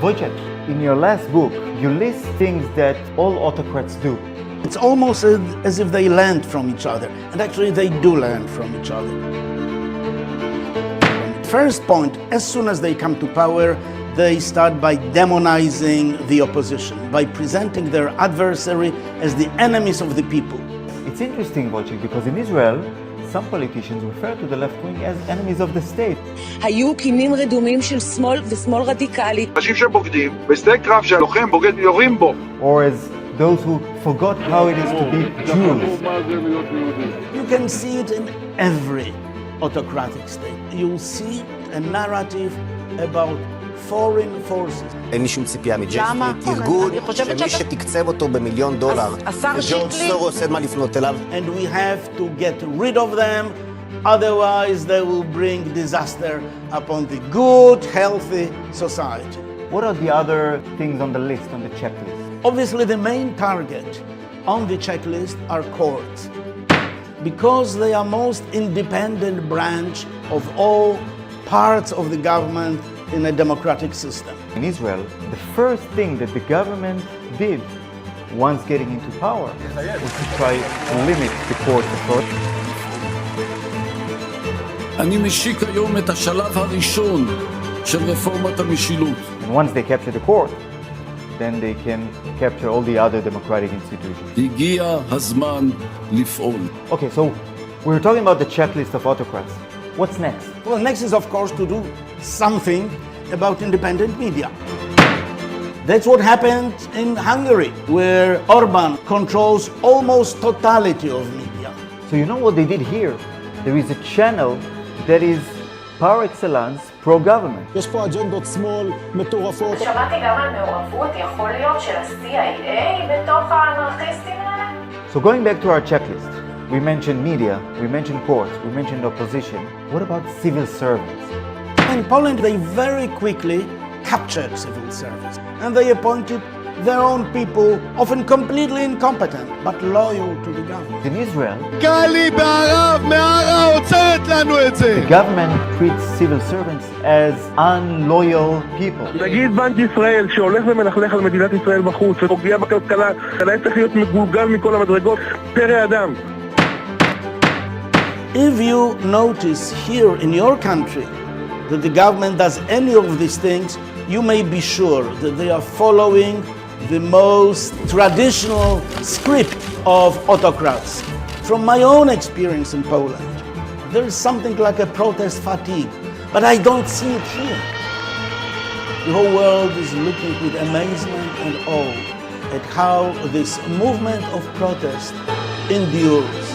Wojciech, in your last book, you list things that all autocrats do. It's almost as if they learn from each other, and actually they do learn from each other. First point, as soon as they come to power, they start by demonizing the opposition, by presenting their adversary as the enemies of the people. It's interesting, Wojciech, because in Israel, some politicians refer to the left wing as enemies of the state. היו קינים רדומים של שמאל ושמאל רדיקלי. אנשים שבוגדים, בשדה קרב שהלוחם בוגד יורים בו. Or as those who forgot how it is to be Jews. You can see it in every autocratic state. You'll see a narrative about foreign forces. אין לי שום ציפייה מג'פרי, ארגון שמי שתקצב אותו $1,000,000, וג'ורג' סורוס אין מה לפנות אליו. And we have to get rid of them, otherwise they will bring disaster upon the good, healthy society. What are the other things on the list, on the checklist? Obviously, the main target on the checklist are courts, because they are most independent branch of all parts of the government in a democratic system. In Israel, the first thing that the government did once getting into power was to try to limit the court's authority. אני משיק היום את השלב הראשון של רפורמת המשילות. And once they capture the court, then they can capture all the other democratic institutions. הגיע הזמן לפעול. Okay, so we're talking about the checklist of autocrats. What's next? Well, next is, of course, to do something about independent media. That's what happened in Hungary, where Orban controls almost totality of media. So you know what they did here? There is a channel that is par excellence pro-government. יש פה אג'נדות שמאל מטורפות. שמעתי גם על מעורבות, יכול להיות, של ה-CIA בתוך האנרכיסטים האלה? So going back to our checklist, we mentioned media, we mentioned courts, we mentioned opposition. What about civil servants? In Poland, they very quickly captured civil service, and they appointed their own people, often completely incompetent, but loyal to the government. In Israel, קלי בערב, מערה עוצרת לנו את זה. the government treats civil servants as unloyal people. נגיד בנק ישראל שהולך ומלכלך על מדינת ישראל בחוץ ופוגע בכלכלה, כדאי צריך להיות מגולגל מכל המדרגות פרא אדם. If you notice here in your country that the government does any of these things, you may be sure that they are following the most traditional script of autocrats. From my own experience in Poland, there is something like a protest fatigue, but I don't see it here. The whole world is looking with amazement and awe at how this movement of protest endures.